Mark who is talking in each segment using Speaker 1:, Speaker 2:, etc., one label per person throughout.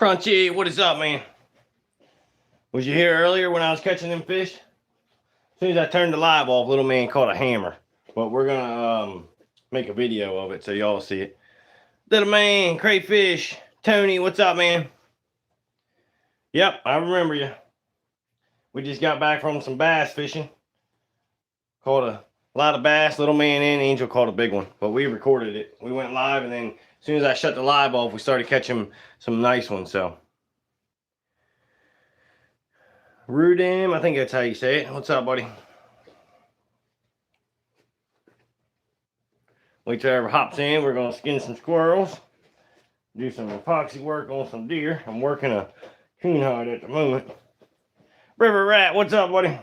Speaker 1: Crunchy, what is up, man? Was you here earlier when I was catching them fish? As soon as I turned the live off, little man caught a hammer. But we're gonna make a video of it so y'all see it. Little man, crayfish, Tony, what's up, man? Yep, I remember you. We just got back from some bass fishing. Caught a lot of bass. Little man and Angel caught a big one, but we recorded it. We went live, and then as soon as I shut the live off, we started catching some nice ones. So, Rudin, I think that's how you say it. What's up, buddy? Wait till ever hops in. We're gonna skin some squirrels, do some epoxy work on some deer. I'm working a coon hide at the moment. River Rat, what's up, buddy?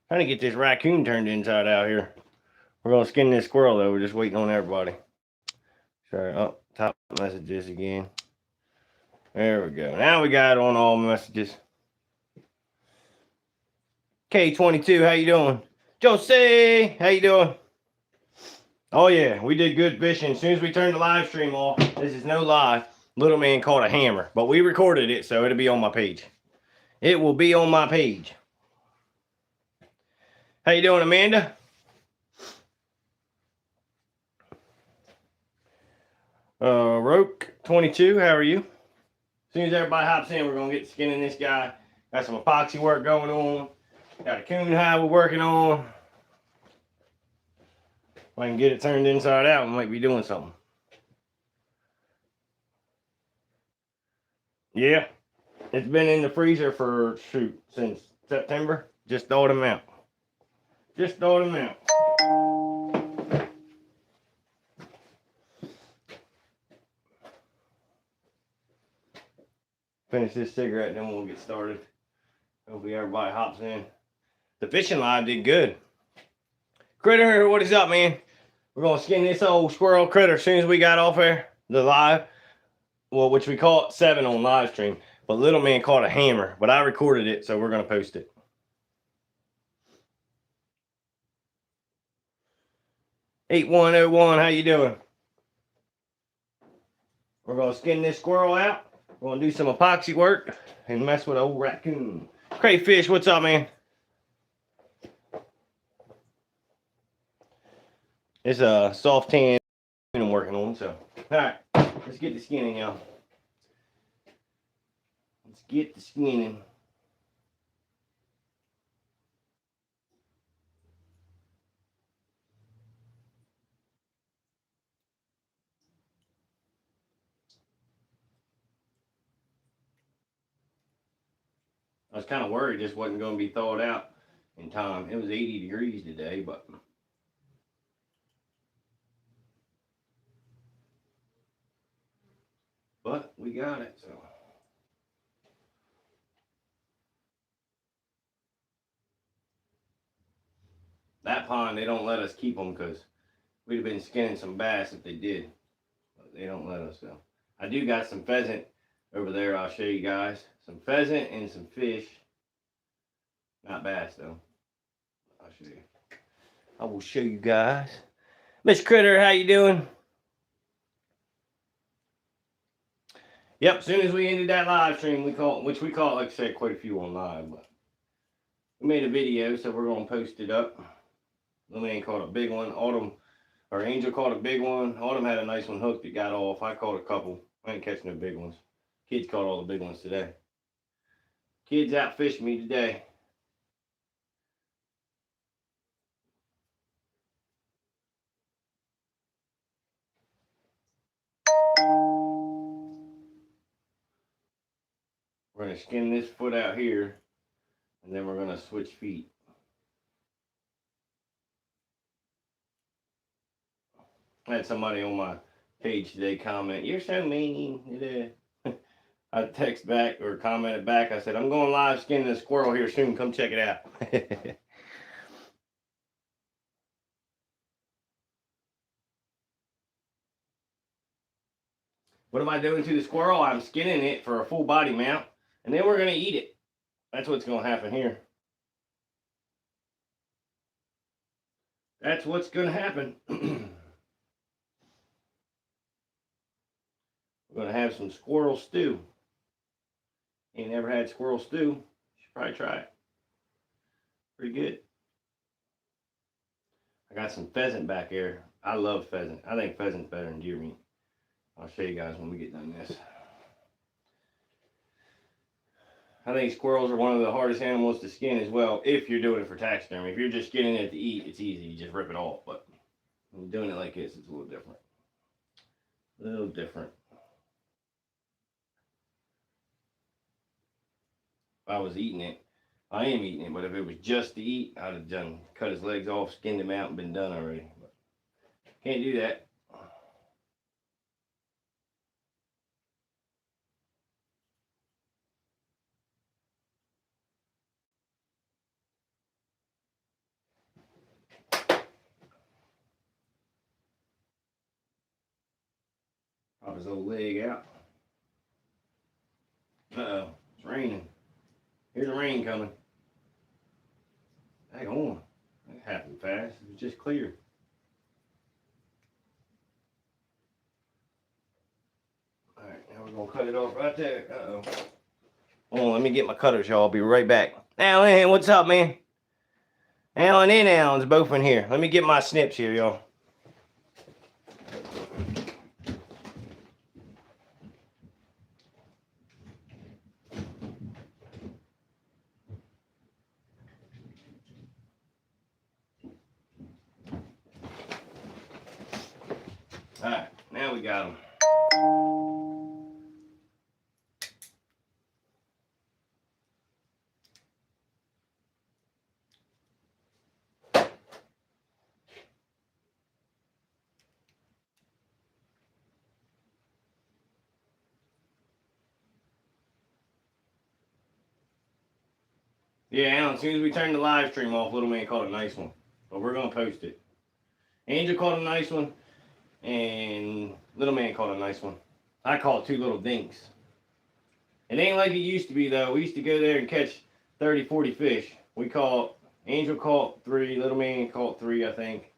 Speaker 1: Trying to get this raccoon turned inside out here. We're gonna skin this squirrel though. We're just waiting on everybody. Sorry, up top messages again. There we go. Now we got it on all messages. K22, how you doing? Jose, how you doing? Oh yeah, we did good fishing. As soon as we turned the live stream off, this is no lie, little man caught a hammer. But we recorded it, so it'll be on my page. It will be on my page. How you doing, Amanda? Roke 22, how are you? As soon as everybody hops in, we're gonna get skinning this guy. Got some epoxy work going on. Got a coon hide we're working on. If I can get it turned inside out, we might be doing something. Yeah, it's been in the freezer for, since September. Just thawed them out. Just thawed them out. Finish this cigarette, then we'll get started. Hopefully everybody hops in. The fishing live did good. Critter, what is up, man? We're gonna skin this old squirrel critter as soon as we got off there, the live. Well, which we caught 7 on live stream. But little man caught a hammer. But I recorded it, so we're gonna post it. $8101, how you doing? We're gonna skin this squirrel out. We're gonna do some epoxy work and mess with old raccoon. Crayfish, what's up, man? It's a soft tan I'm working on, so. Alright, let's get the skinning, y'all. Let's get the skinning. I was kind of worried this wasn't going to be thawed out in time. It was 80 degrees today, but we got it, so. That pond, they don't let us keep them because we'd have been skinning some bass if they did. But they don't let us, so. I do got some pheasant over there. I'll show you guys. Some pheasant and some fish. Not bass, though. I'll show you. I will show you guys. Miss Critter, how you doing? Yep, as soon as we ended that live stream, which we caught, like I said, quite a few on live, but we made a video, so we're going to post it up. Little man caught a big one. Angel caught a big one. Autumn had a nice one hooked that got off. I caught a couple. I ain't catching no big ones. Kids caught all the big ones today. Kids outfished me today. We're going to skin this foot out here, and then we're going to switch feet. I had somebody on my page today comment, "You're so mean." I text back or commented back. I said, "I'm going live skinning a squirrel here soon. Come check it out." What am I doing to the squirrel? I'm skinning it for a full body mount, and then we're going to eat it. That's what's going to happen here. That's what's going to happen. some squirrel stew. You never had squirrel stew, you should probably try it. Pretty good. I got some pheasant back here. I love pheasant. I think pheasant's better than deer meat. I'll show you guys when we get done this. I think squirrels are one of the hardest animals to skin as well, if you're doing it for taxidermy. If you're just skinning it to eat, it's easy. You just rip it off. But when you're doing it like this, it's a little different. A little different. If I was eating it, I am eating it, but if it was just to eat, I'd have done cut his legs off, skinned him out, and been done already. But can't do that. Pop his old leg out. Uh-oh, it's raining. Here's the rain coming. Hang on. That happened fast. It was just clear. Alright, now we're going to cut it off right there. Uh-oh. Hold on, let me get my cutters, y'all. I'll be right back. Alan, what's up, man? Alan and Alan's both in here. Let me get my snips here, y'all. Alright, now we got them. Yeah, Alan, as soon as we turn the live stream off, little man caught a nice one. But we're going to post it. Angel caught a nice one, and little man caught a nice one. I caught 2 little dinks. It ain't like it used to be, though. We used to go there and catch 30, 40 fish. Angel caught 3, little man caught 3, I think.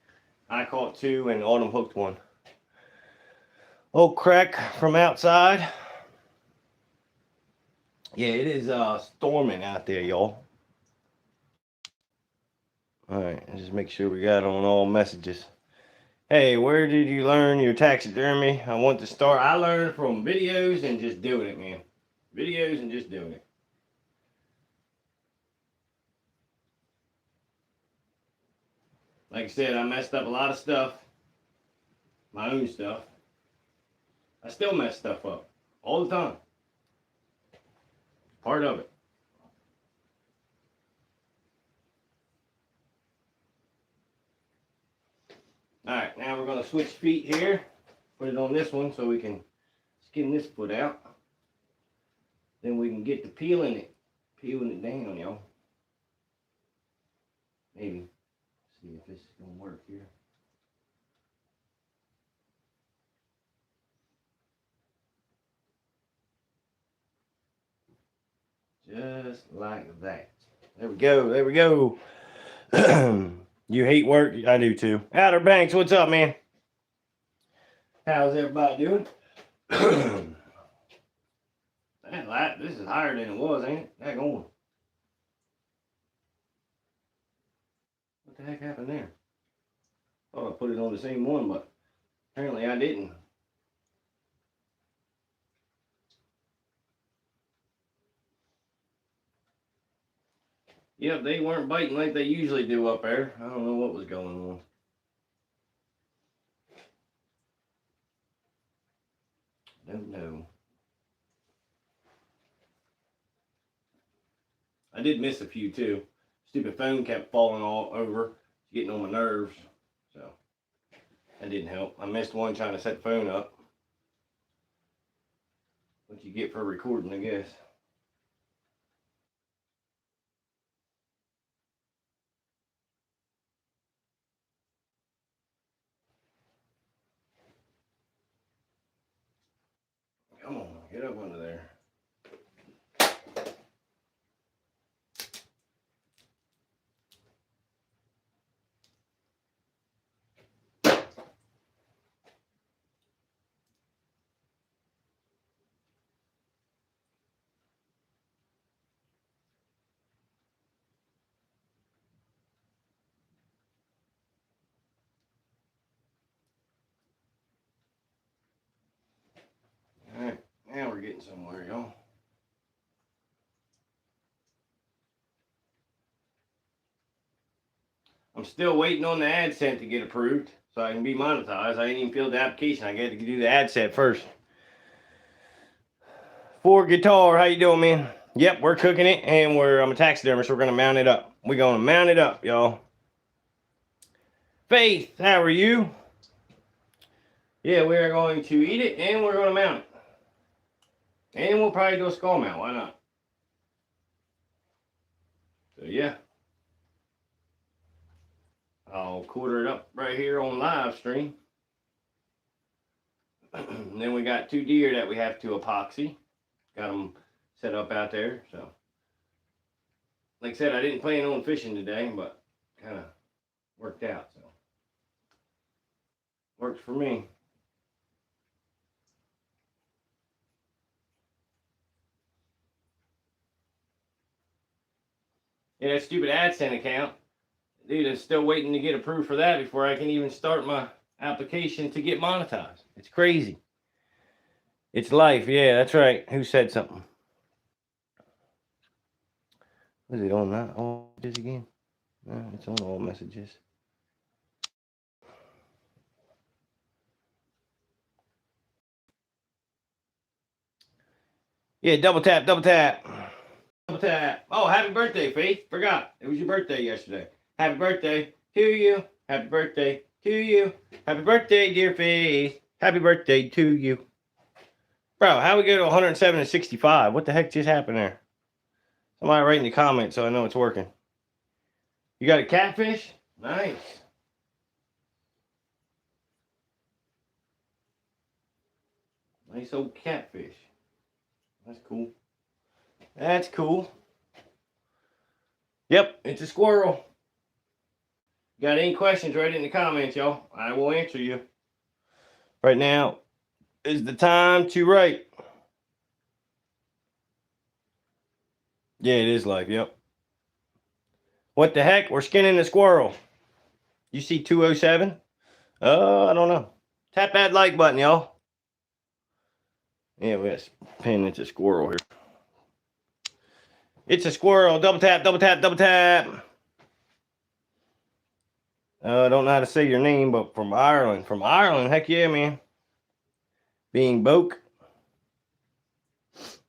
Speaker 1: I caught 2, and Autumn hooked 1. Old crack from outside. Yeah, it is storming out there, y'all. Alright, just make sure we got on all messages. Hey, where did you learn your taxidermy? I want to start. I learned from videos and just doing it, man. Videos and just doing it. Like I said, I messed up a lot of stuff. My own stuff. I still mess stuff up. All the time. Part of it. Alright, now we're going to switch feet here. Put it on this one so we can skin this foot out. Then we can get to peeling it down, y'all. Maybe. See if this is going to work here. Just like that. There we go. There we go. You hate work? I do too. Outer Banks, what's up, man? How's everybody doing? Man, this is higher than it was, ain't it? Heck on. What the heck happened there? Thought I put it on the same one, but apparently I didn't. Yep, they weren't biting like they usually do up there. I don't know what was going on. Don't know. I did miss a few too. Stupid phone kept falling all over, getting on my nerves. So that didn't help. I missed one trying to set the phone up. What you get for recording, I guess. Come on, get up under there. getting somewhere, y'all. I'm still waiting on the AdSense to get approved so I can be monetized. I ain't even filled the application. I got to do the AdSense first. For guitar, how you doing, man? Yep, we're cooking it, and I'm a taxidermist. We're gonna mount it up. We're gonna mount it up, y'all. Faith, how are you? Yeah, we are going to eat it, and we're gonna mount it. And we'll probably do a skull mount. Why not? So yeah, I'll quarter it up right here on live stream. And then we got 2 deer that we have to epoxy. Got them set up out there. So, like I said, I didn't plan on fishing today, but kind of worked out. So, works for me. Yeah, that stupid AdSense account. Dude, I'm still waiting to get approved for that before I can even start my application to get monetized. It's crazy. It's life. Yeah, that's right. Who said something? Was it on that? All messages again? No, it's on all messages. Yeah, double tap, double tap. Double tap. Oh, happy birthday, Faith. Forgot. It was your birthday yesterday. Happy birthday to you. Happy birthday to you. Happy birthday, dear Faith. Happy birthday to you. Bro, how we go to 107 and 65? What the heck just happened there? Somebody write in the comments so I know it's working. You got a catfish? Nice. Nice old catfish. That's cool. That's cool. Yep, it's a squirrel. Got any questions, write it in the comments, y'all. I will answer you. Right now is the time to write. Yeah, it is live. Yep. What the heck? We're skinning the squirrel. You see 207? I don't know. Tap that like button, y'all. Yeah, we got a pin. It's a squirrel here. It's a squirrel. Double tap, double tap, double tap. I don't know how to say your name, but from Ireland. From Ireland. Heck yeah, man. Being Boke.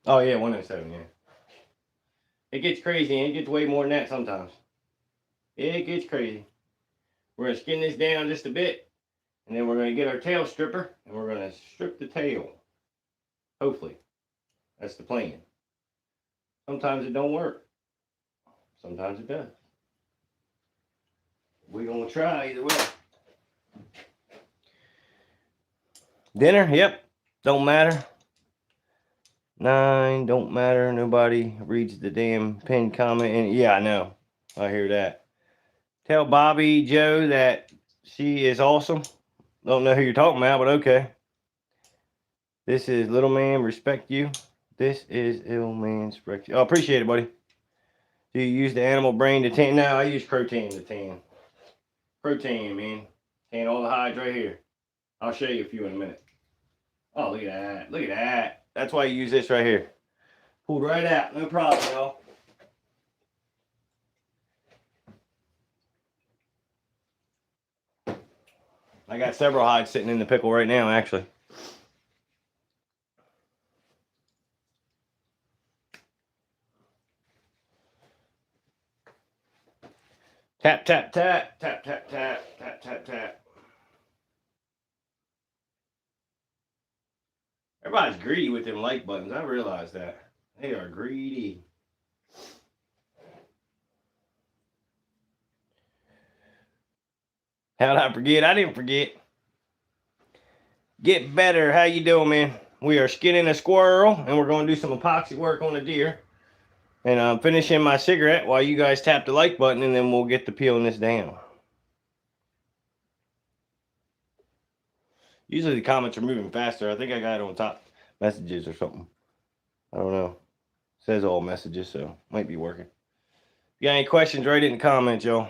Speaker 1: Oh, yeah, 107, yeah. It gets crazy, and it gets way more than that sometimes. It gets crazy. We're going to skin this down just a bit, and then we're going to get our tail stripper, and we're going to strip the tail. Hopefully. That's the plan. Sometimes it don't work. Sometimes it does. We're going to try either way. Dinner? Yep. Don't matter. 9, don't matter. Nobody reads the damn pinned comment. And yeah, I know. I hear that. Tell Bobby Joe that she is awesome. Don't know who you're talking about, but okay. This is Little Man, respect you. This is Ill Man, respect you. Oh, appreciate it, buddy. Do you use the animal brain to tan? No, I use protein to tan. Protein, man. Tan all the hides right here. I'll show you a few in a minute. Oh, look at that. Look at that. That's why you use this right here. Pulled right out. No problem, y'all. I got several hides sitting in the pickle right now, actually. Tap, tap, tap, tap, tap, tap, tap, tap, tap. Everybody's greedy with them like buttons. I realize that. They are greedy. How'd I forget? I didn't forget. Get better. How you doing, man? We are skinning a squirrel, and we're going to do some epoxy work on a deer. And I'm finishing my cigarette while you guys tap the like button, and then we'll get to peeling this down. Usually the comments are moving faster. I think I got it on top messages or something. I don't know. It says all messages, so might be working. If you got any questions, write it in the comments, y'all.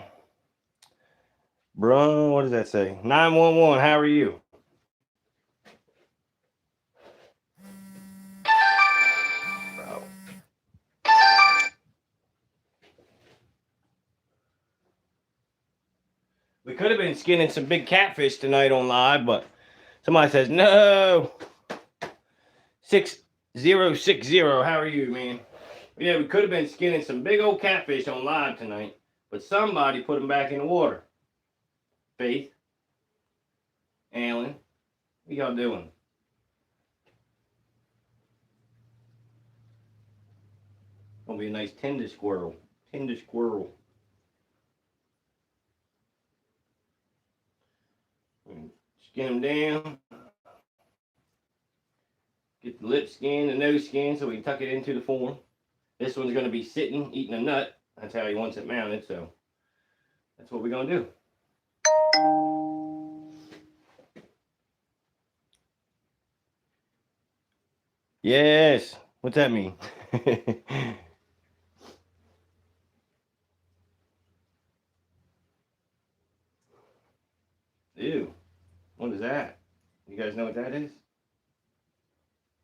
Speaker 1: Bro, what does that say? 911, how are you? could have been skinning some big catfish tonight on live, but somebody says, no. 6060, how are you, man? Yeah, we could have been skinning some big old catfish on live tonight, but somebody put them back in the water. Faith, Alan, what y'all doing? Gonna be a nice tender squirrel. Tender squirrel. Skin them down. Get the lip skin, the nose skin, so we can tuck it into the form. This one's going to be sitting, eating a nut. That's how he wants it mounted, so that's what we're going to do. Yes. What's that mean? Ew. What is that? You guys know what that is?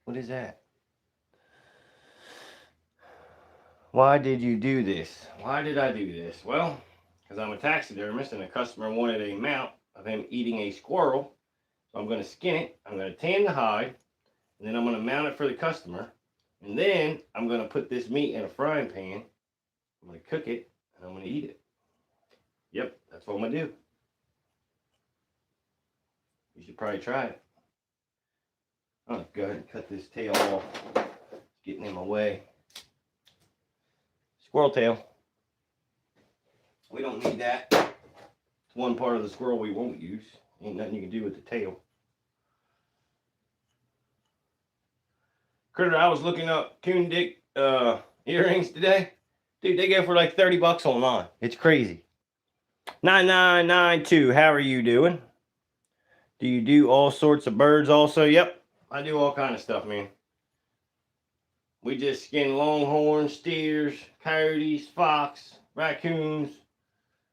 Speaker 1: What is that? Why did you do this? Why did I do this? Well, because I'm a taxidermist and a customer wanted a mount of him eating a squirrel. So I'm going to skin it. I'm going to tan the hide. And then I'm going to mount it for the customer. And then I'm going to put this meat in a frying pan. I'm going to cook it and I'm going to eat it. Yep, that's what I'm going to do. You should probably try it. I'll go ahead and cut this tail off. It's getting in my way. Squirrel tail. We don't need that. It's one part of the squirrel we won't use. Ain't nothing you can do with the tail. Critter, I was looking up coon dick earrings today. Dude, they go for like 30 bucks online. It's crazy. 9992, how are you doing? Do you do all sorts of birds also? Yep, I do all kind of stuff, man. We just skin longhorns, steers, coyotes, fox, raccoons.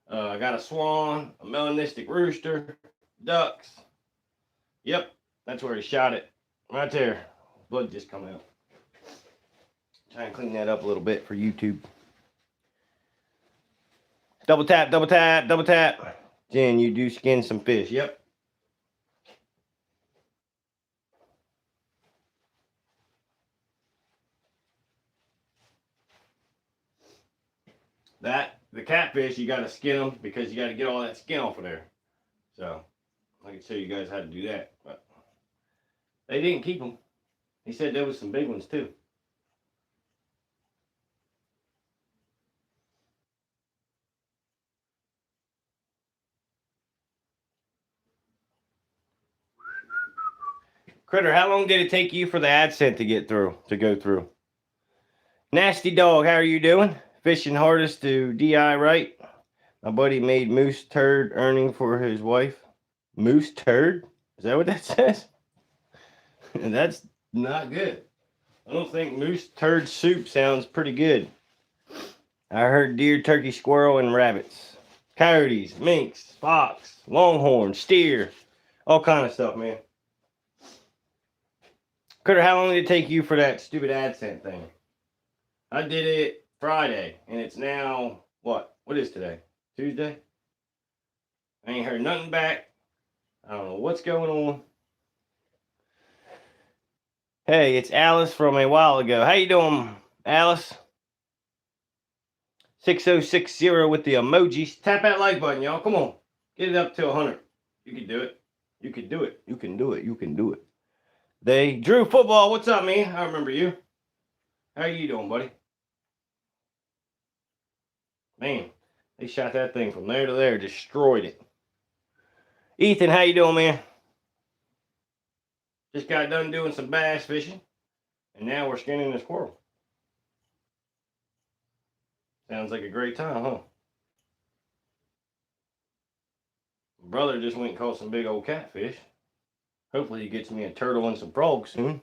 Speaker 1: I got a swan, a melanistic rooster, ducks. Yep, that's where he shot it. Right there. Blood just come out. Try and clean that up a little bit for YouTube. Double tap, double tap, double tap. Jen, you do skin some fish. Yep. The catfish, you got to skin them because you got to get all that skin off of there. So, I can show you guys how to do that. But they didn't keep them. He said there was some big ones too. Critter, how long did it take you for the AdSense to go through? Nasty dog, how are you doing? Fishing hardest to DI, right? My buddy made moose turd earning for his wife. Moose turd? Is that what that says? That's not good. I don't think moose turd soup sounds pretty good. I heard deer, turkey, squirrel, and rabbits. Coyotes, minks, fox, longhorn, steer. All kind of stuff, man. Critter, how long did it take you for that stupid AdSense thing? I did it Friday, and it's now, what? What is today? Tuesday? I ain't heard nothing back. I don't know what's going on. Hey, it's Alice from a while ago. How you doing, Alice? 6060 with the emojis. Tap that like button, y'all. Come on. Get it up to 100. You can do it. You can do it. You can do it. You can do it. They Drew Football. What's up, man? I remember you. How you doing, buddy? Man, they shot that thing from there to there. Destroyed it. Ethan, how you doing, man? Just got done doing some bass fishing. And now we're skinning a squirrel. Sounds like a great time, huh? My brother just went and caught some big old catfish. Hopefully he gets me a turtle and some frogs soon.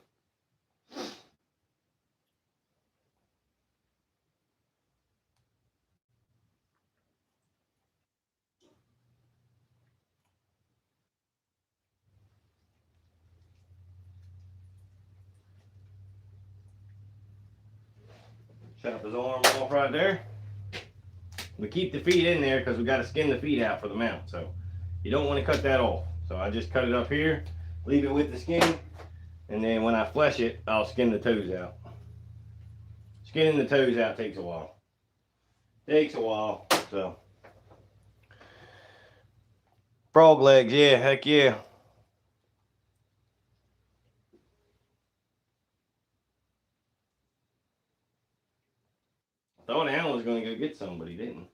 Speaker 1: Chop his arm off right there. We keep the feet in there because we got to skin the feet out for the mount. So You don't want to cut that off. So I just cut it up here, leave it with the skin, and then when I flesh it, I'll skin the toes out. Skinning the toes out takes a while. Takes a while, so. Frog legs, yeah, heck yeah. Thought Alan was going to go get some, but he didn't.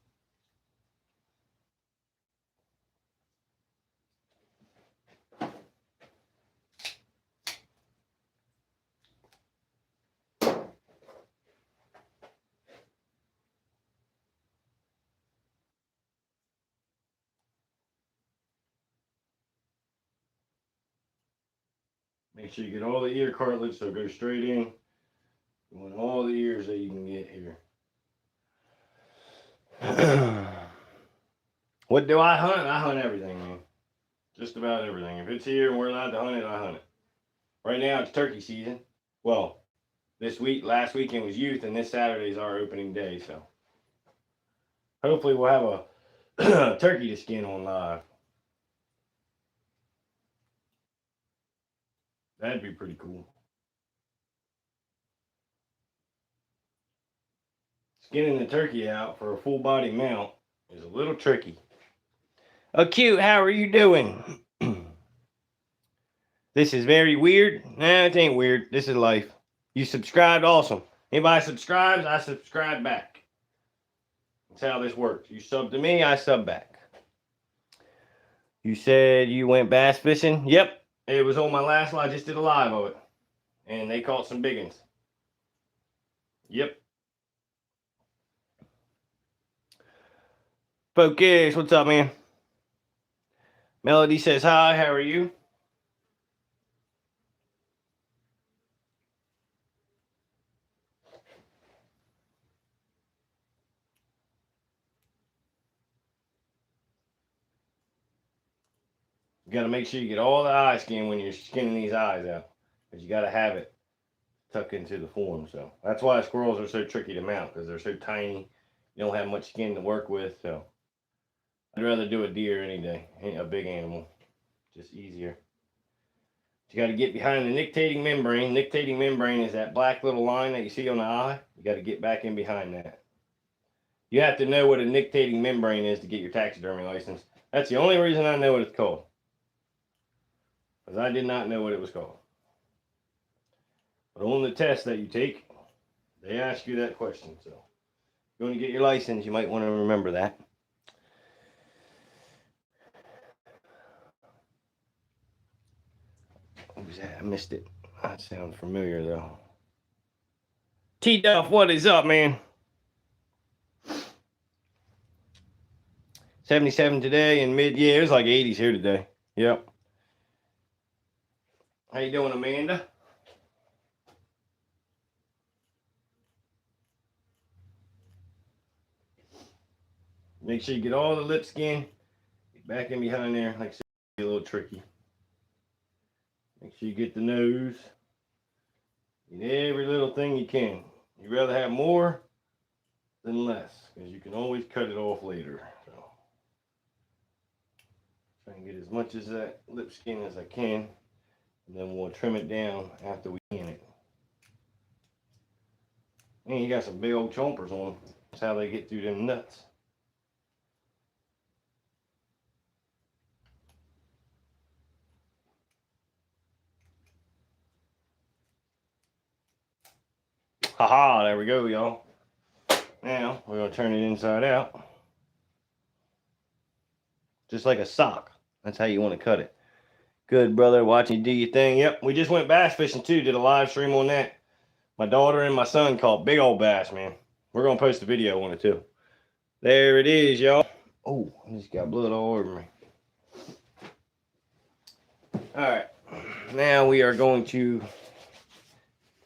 Speaker 1: Make sure you get all the ear cartilage so it goes straight in. You want all the ears that you can get here. What do I hunt? I hunt everything, man. Just about everything. If it's here and we're allowed to hunt it, I hunt it. Right now it's turkey season. Well, last weekend was youth, and this Saturday is our opening day, so hopefully we'll have a turkey to skin on live. That'd be pretty cool. Skinning the turkey out for a full body mount is a little tricky. Acute, how are you doing? This is very weird. Nah, it ain't weird. This is life. You subscribed, awesome. Anybody subscribes, I subscribe back. That's how this works. You sub to me, I sub back. You said you went bass fishing? Yep. It was on my last live. I just did a live of it. And they caught some big ones. Yep. Focus, what's up, man? Melody says hi, how are you? You got to make sure you get all the eye skin when you're skinning these eyes out. Because you got to have it tucked into the form. So that's why squirrels are so tricky to mount. Because they're so tiny. You don't have much skin to work with. So I'd rather do a deer any day. A big animal. Just easier. You got to get behind the nictating membrane. Nictating membrane is that black little line that you see on the eye. You got to get back in behind that. You have to know what a nictating membrane is to get your taxidermy license. That's the only reason I know what it's called. Because I did not know what it was called. But on the test that you take, they ask you that question. So if you're going to get your license, you might want to remember that. What was that? I missed it. That sounds familiar though. T-Duff, what is up, man? 77 today and yeah, it was like 80s here today. Yep. How you doing, Amanda? Make sure you get all the lip skin. Get back in behind there. Like I said, it's a little tricky. Make sure you get the nose. Get every little thing you can. You'd rather have more than less, because you can always cut it off later. So try and get as much of that lip skin as I can, and then we'll trim it down after we skin it. And you got some big old chompers on them. That's how they get through them nuts. Haha, there we go, y'all. Now we're gonna turn it inside out. Just like a sock. That's how you want to cut it. Good, brother. Watching you do your thing. Yep, we just went bass fishing too. Did a live stream on that. My daughter and my son caught big old bass, man. We're gonna post a video on it too. There it is, y'all. Oh, I just got blood all over me. All right, now we are going to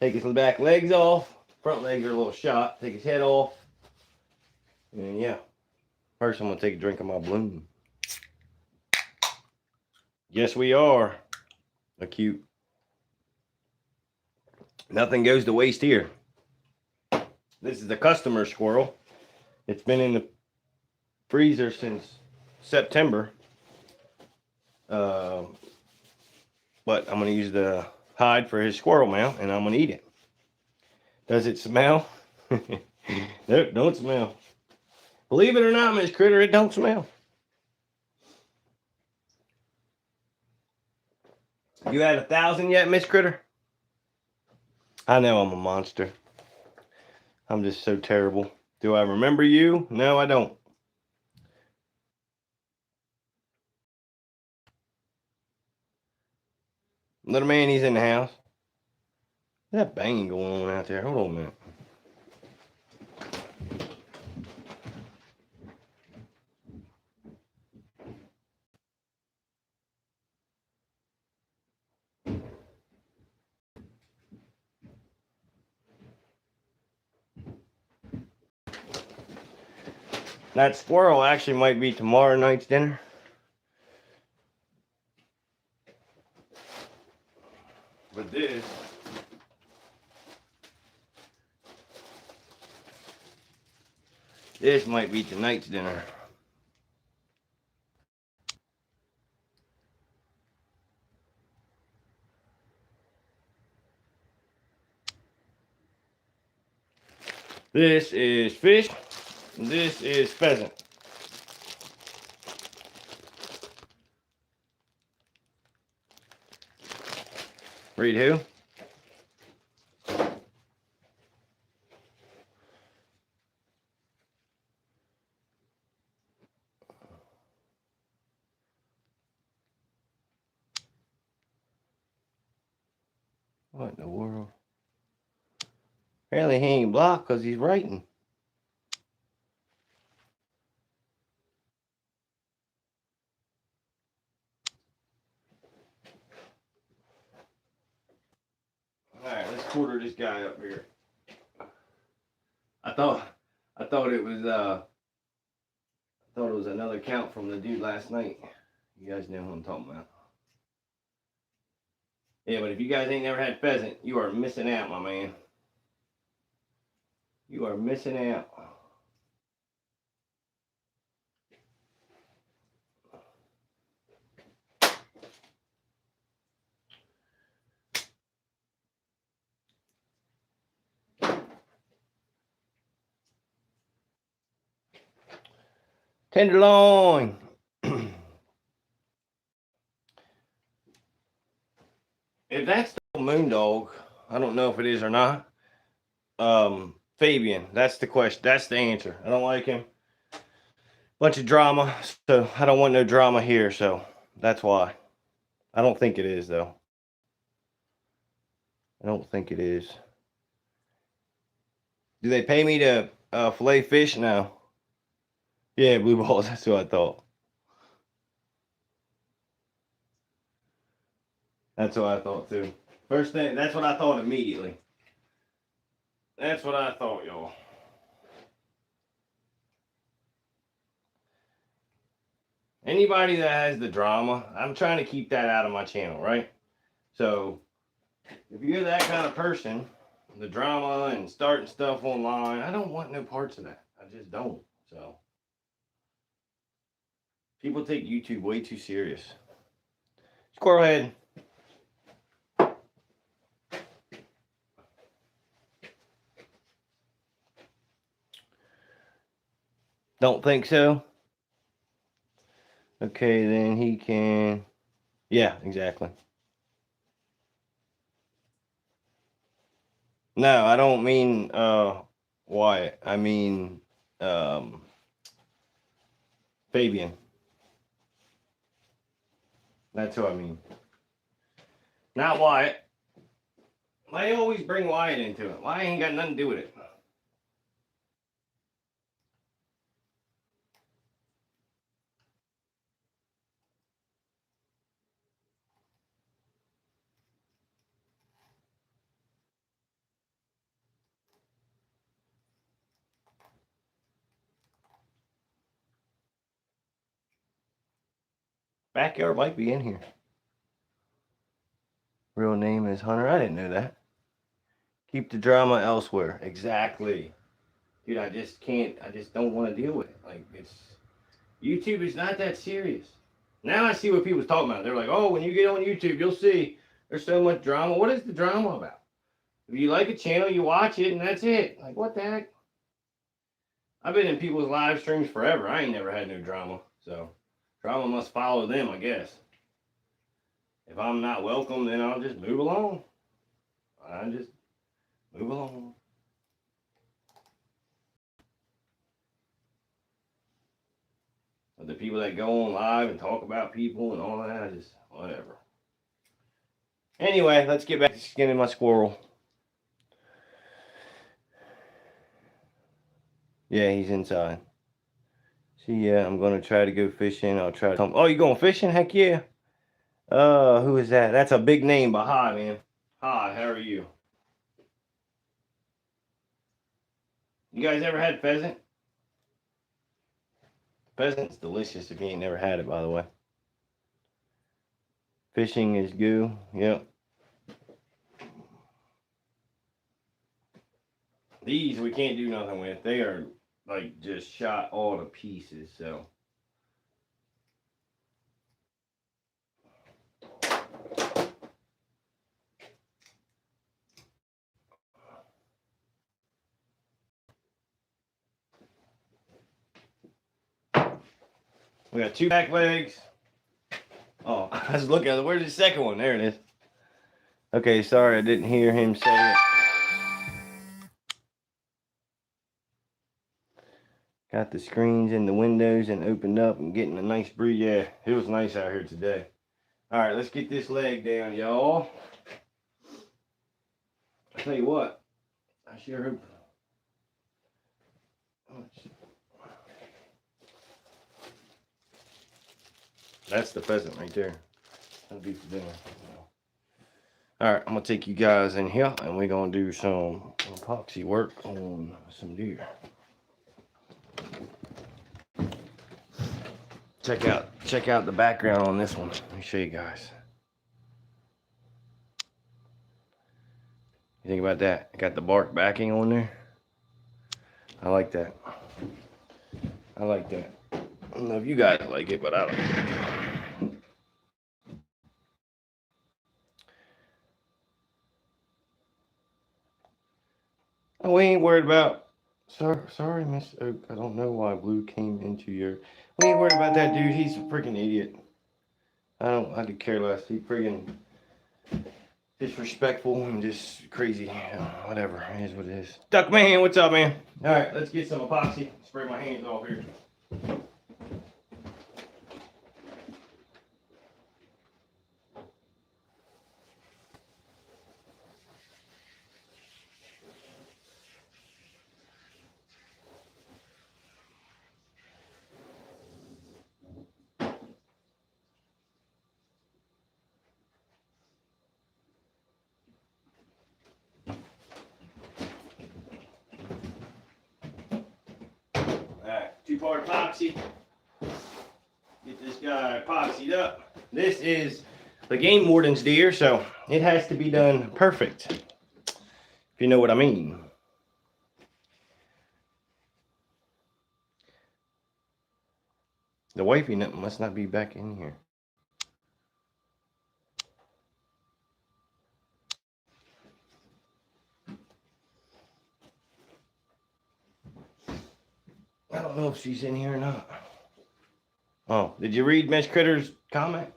Speaker 1: take his back legs off. Front legs are a little shot. Take his head off. And yeah, first I'm gonna take a drink of my bloom. Yes, we are. Acute. Nothing goes to waste here. This is the customer squirrel. It's been in the freezer since September. But I'm going to use the hide for his squirrel mount, and I'm going to eat it. Does it smell? Nope, don't smell. Believe it or not, Miss Critter, it don't smell. You had 1,000 yet, Miss Critter? I know I'm a monster. I'm just so terrible. Do I remember you? No, I don't. Little man, he's in the house. What's that banging going on out there? Hold on a minute. That squirrel actually might be tomorrow night's dinner. But this might be tonight's dinner. This is fish. This is pheasant. Read who? What in the world? Apparently he ain't blocked because he's writing. Alright, let's quarter this guy up here. I thought it was another count from the dude last night. You guys know who I'm talking about. Yeah, but if you guys ain't never had pheasant, you are missing out, my man. You are missing out. Tenderloin. If that's the moon dog, I don't know if it is or not. Fabian, that's the question. That's the answer. I don't like him. Bunch of drama, so I don't want no drama here, so that's why. I don't think it is, though. I don't think it is. Do they pay me to fillet fish? No. Yeah, blue balls. That's what I thought. That's what I thought, too. First thing, that's what I thought immediately. That's what I thought, y'all. Anybody that has the drama, I'm trying to keep that out of my channel, right? So, if you're that kind of person, the drama and starting stuff online, I don't want no parts of that. I just don't. So, people take YouTube way too serious. Squirrel head. Don't think so? Okay, then he can. Yeah, exactly. No, I don't mean Wyatt. I mean Fabian. That's who I mean. Not Wyatt. Why you always bring Wyatt into it? Why ain't got nothing to do with it? Backyard might be in here. Real name is Hunter. I didn't know that. Keep the drama elsewhere. Exactly. Dude, I just can't. I just don't want to deal with it. Like, YouTube is not that serious. Now I see what people's talking about. They're like, oh, when you get on YouTube, you'll see there's so much drama. What is the drama about? If you like a channel, you watch it, and that's it. Like, what the heck? I've been in people's live streams forever. I ain't never had no drama. So, drama must follow them, I guess. If I'm not welcome, then I'll just move along. I just move along. But the people that go on live and talk about people and all that, I just, whatever. Anyway, let's get back to skinning my squirrel. Yeah, he's inside. See, yeah, I'm going to try to go fishing. I'll try to come. Oh, you going fishing? Heck yeah. Who is that? That's a big name, but hi, man. Hi, how are you? You guys ever had pheasant? Pheasant's delicious if you ain't never had it, by the way. Fishing is goo. Yep. These we can't do nothing with. They are like just shot all to pieces, so. We got 2 back legs. Oh, I was looking at it. Where's the second one? There it is. Okay, sorry, I didn't hear him say it. Got the screens in the windows and opened up and getting a nice breeze. Yeah, it was nice out here today. All right, let's get this leg down, y'all. I tell you what, I sure hope. That's the pheasant right there. That'll be for dinner. All right, I'm gonna take you guys in here and we're gonna do some epoxy work on some deer. Check out the background on this one. Let me show you guys. You think about that? Got the bark backing on there. I like that. I like that. I don't know if you guys like it, but I like it. Oh, we ain't worried about. Sorry, Miss Oak. I don't know why Blue came into your. We ain't worried about that dude. He's a freaking idiot. I could care less. He's freaking disrespectful and just crazy. Whatever. It is what it is. Duck man, what's up, man? All right, let's get some epoxy. Spray my hands off here. Alright, 2-part epoxy. Get this guy epoxied up. This is the game warden's deer, so it has to be done perfect. If you know what I mean. The wifey must not be back in here. I don't know if she's in here or not. Oh, did you read Miss Critter's comment?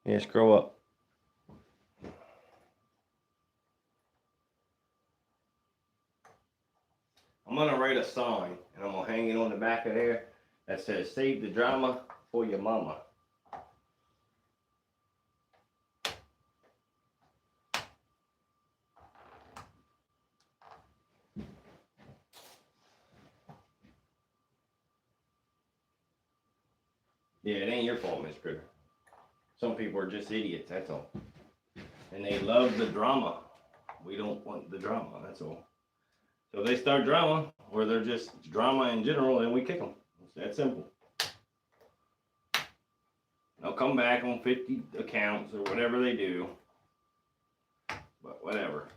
Speaker 1: Yeah, scroll up. I'm gonna write a sign and I'm gonna hang it on the back of there that says "Save the drama for your mama." Yeah, it ain't your fault, Miss Critter. Some people are just idiots, that's all. And they love the drama. We don't want the drama, that's all. So if they start drama, or they're just drama in general, then we kick them. It's that simple. They'll come back on 50 accounts or whatever they do. But whatever.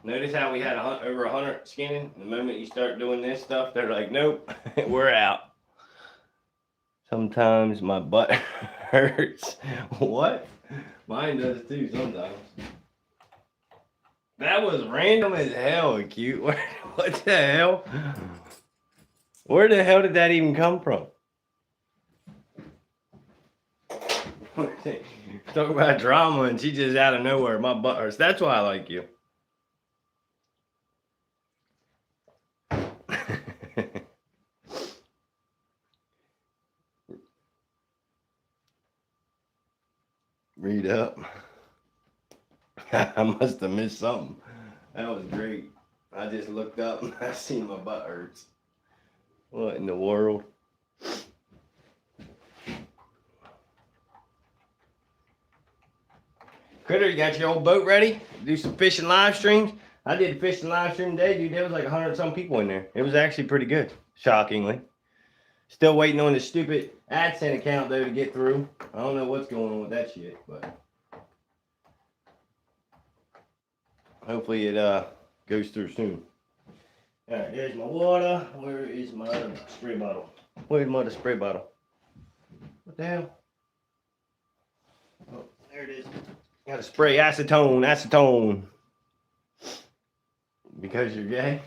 Speaker 1: Notice how we had over 100 skinning? The moment you start doing this stuff, they're like, nope, we're out. Sometimes my butt hurts. What? Mine does too sometimes. That was random as hell, cute. What the hell? Where the hell did that even come from? Talk about drama and she just out of nowhere. My butt hurts. That's why I like you. Read up. I must have missed something. That was great. I just looked up and I seen my butt hurts. What in the world? Critter, you got your old boat ready? Do some fishing live streams? I did a fishing live stream today, dude. There was like 100 some people in there. It was actually pretty good, shockingly. Still waiting on the stupid AdSense account though to get through. I don't know what's going on with that shit, but hopefully it goes through soon. All right, there's my water. Where is my other spray bottle? Where's my other spray bottle? What the hell? Oh, there it is. Gotta spray acetone. Because you're gay?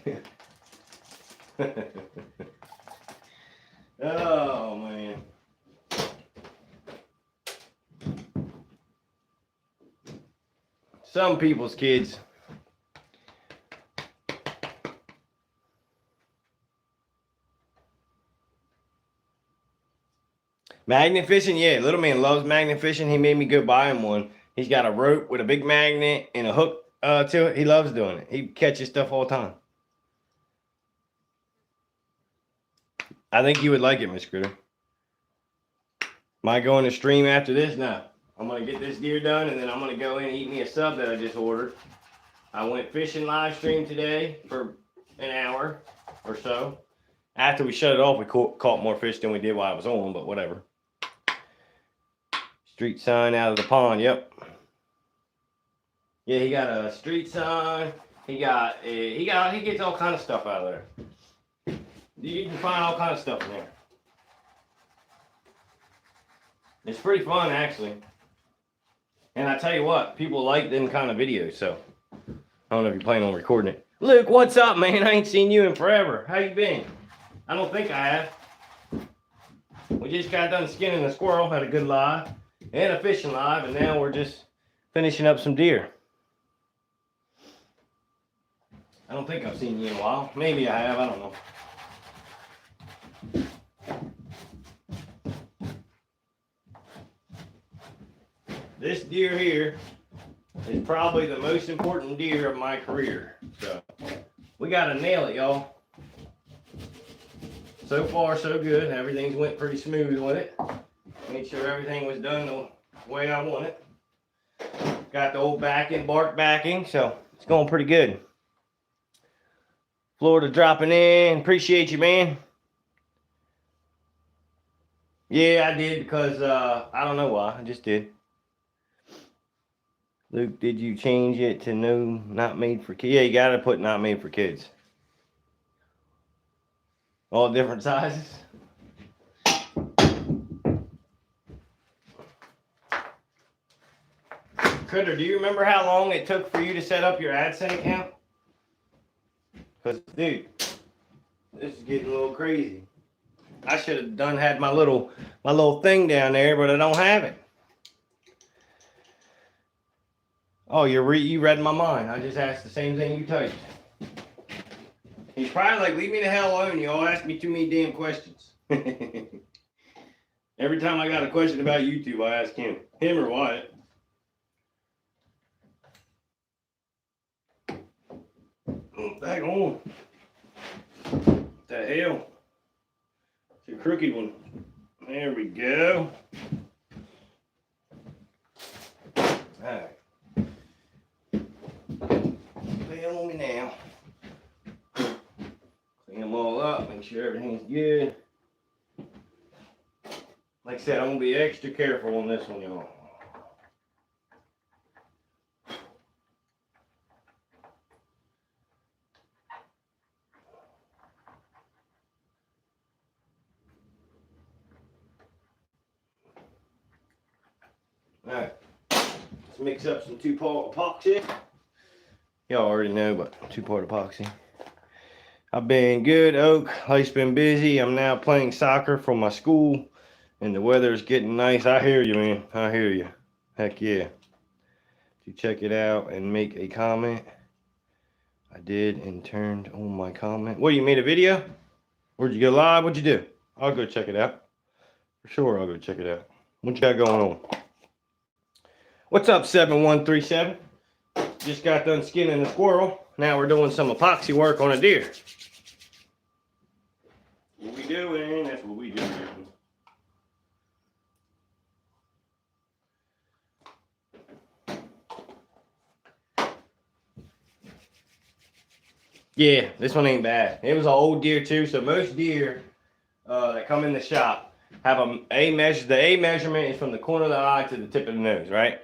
Speaker 1: Oh, man. Some people's kids. Magnet fishing? Yeah, little man loves magnet fishing. He made me go buy him one. He's got a rope with a big magnet and a hook to it. He loves doing it. He catches stuff all the time. I think you would like it, Miss Critter. Am I going to stream after this? No. I'm going to get this deer done, and then I'm going to go in and eat me a sub that I just ordered. I went fishing live stream today for an hour or so. After we shut it off, we caught more fish than we did while I was on, but whatever. Street sign out of the pond, yep. Yeah, he got a street sign. He gets all kind of stuff out of there. You can find all kind of stuff in there. It's pretty fun, actually. And I tell you what, people like them kind of videos, so I don't know if you're planning on recording it. Luke, what's up, man? I ain't seen you in forever. How you been? I don't think I have. We just got done skinning a squirrel, had a good live, and a fishing live, and now we're just finishing up some deer. I don't think I've seen you in a while. Maybe I have, I don't know. This deer here is probably the most important deer of my career. So we gotta nail it, y'all. So far, so good. Everything's went pretty smooth with it. Made sure everything was done the way I want it. Got the old backing, bark backing, so it's going pretty good. Florida dropping in. Appreciate you, man. Yeah, I did because I don't know why. I just did. Luke, did you change it to no, not made for kids? Yeah, you gotta put not made for kids. All different sizes. Critter, do you remember how long it took for you to set up your AdSense account? Because, dude, this is getting a little crazy. I should have had my little thing down there, but I don't have it. Oh, you read my mind. I just asked the same thing you typed. He's probably like, leave me the hell alone. You all ask me too many damn questions. Every time I got a question about YouTube, I ask him or Wyatt. Back on. What the hell? the crooked one. There we go. Alright. Lay on me now. Clean them all up, make sure everything's good. Like I said, I'm gonna be extra careful on this one, y'all. Alright, let's mix up some 2-part epoxy. Y'all already know, but 2-part epoxy. I've been good, Oak. Life's been busy. I'm now playing soccer from my school, and the weather's getting nice. I hear you, man. I hear you. Heck yeah. To check it out and make a comment. I did and turned on my comment. What, you made a video? Where'd you go live? What'd you do? I'll go check it out. For sure, I'll go check it out. What you got going on? What's up, 7137? Just got done skinning the squirrel. Now we're doing some epoxy work on a deer. What we doing? That's what we doing. Yeah, this one ain't bad. It was an old deer too, so most deer that come in the shop have a measure. The A measurement is from the corner of the eye to the tip of the nose, right?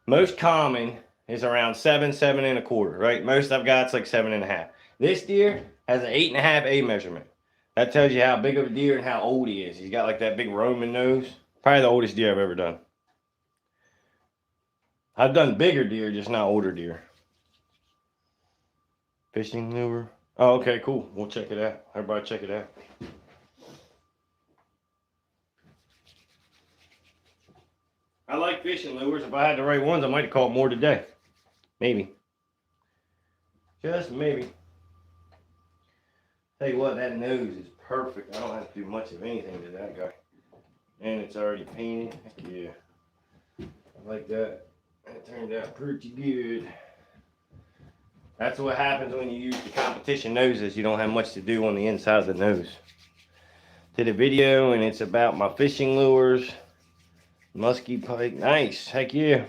Speaker 1: Most common is around 7, 7.25, right? Most I've got is like 7.5. This deer has an 8.5 A measurement. That tells you how big of a deer and how old he is. He's got like that big Roman nose. Probably the oldest deer I've ever done. I've done bigger deer, just not older deer. Fishing lure. Oh, okay, cool. We'll check it out. Everybody check it out. I like fishing lures. If I had the right ones, I might have caught more today. Maybe. Just maybe. Tell you what, that nose is perfect. I don't have to do much of anything to that guy. And it's already painted. Heck yeah. I like that. That turned out pretty good. That's what happens when you use the competition noses. You don't have much to do on the inside of the nose. Did a video and it's about my fishing lures. Musky pike. Nice. Heck yeah.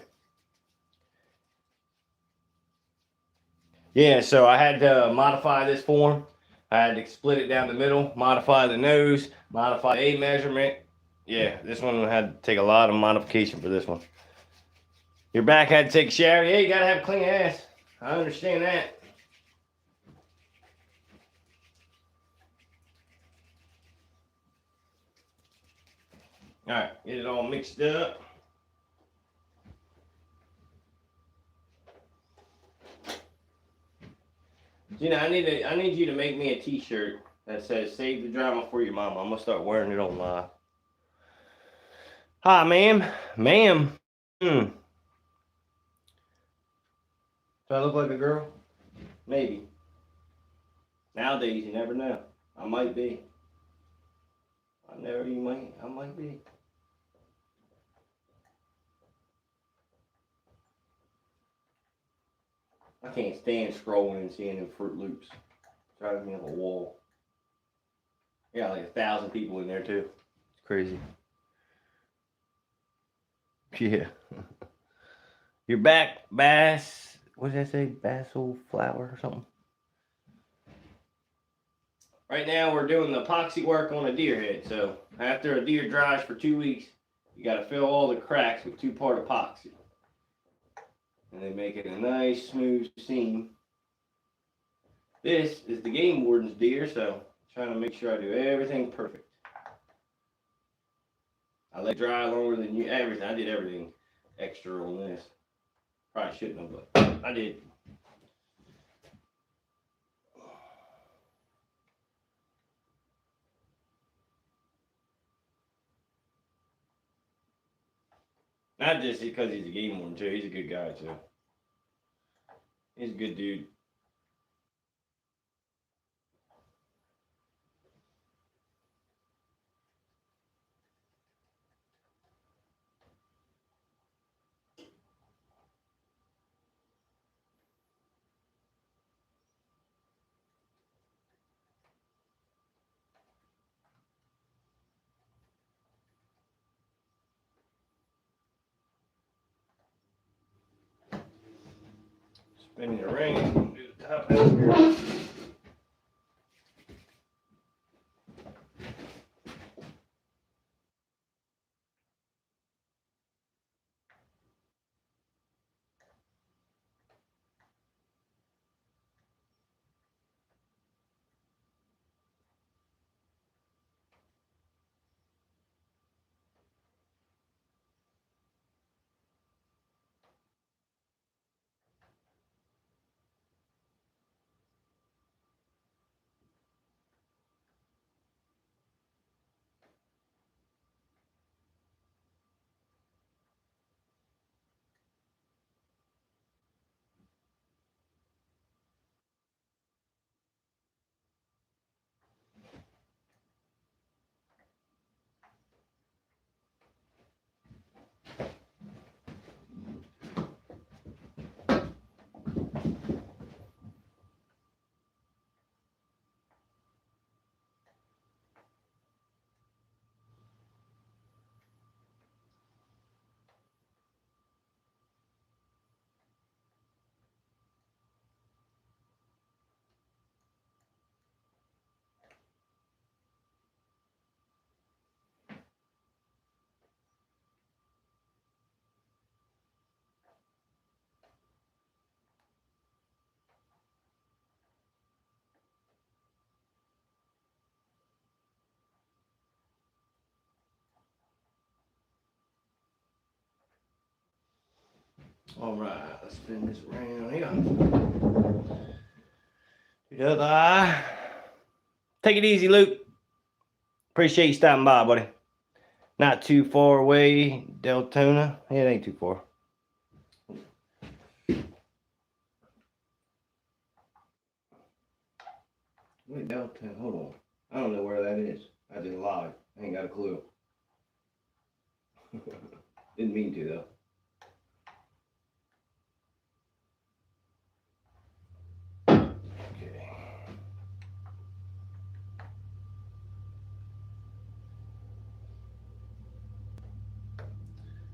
Speaker 1: Yeah, so I had to modify this form. I had to split it down the middle, modify the nose, modify the A measurement. Yeah, this one had to take a lot of modification for this one. Your back had to take a shower. Yeah, you gotta have a clean ass. I understand that. Alright, get it all mixed up. Gina, I need you to make me a t-shirt that says "Save the drama for your mama." I'm gonna start wearing it on live. Hi, ma'am. Ma'am. Do I look like a girl? Maybe. Nowadays, you never know. I might be. I might be. I can't stand scrolling and seeing them Fruit Loops. Drives me up a wall. Yeah, like 1,000 people in there too. It's crazy. Yeah. Your back, bass. What did I say? Basil flower or something? Right now we're doing the epoxy work on a deer head. So after a deer dries for 2 weeks, you got to fill all the cracks with 2-part epoxy. And then make it a nice smooth seam. This is the game warden's deer, so I'm trying to make sure I do everything perfect. I let it dry longer than you. Everything. I did everything extra on this. Probably shouldn't have, but I did. Not just because he's a game warden too. He's a good guy too. He's a good dude. Spinning the ring. Do the top out here. All right, let's spin this around here. Do the other eye. Take it easy, Luke. Appreciate you stopping by, buddy. Not too far away, Deltona. Yeah, it ain't too far. Wait, Deltona, hold on. I don't know where that is. I just lied. I ain't got a clue. Didn't mean to, though. Okay.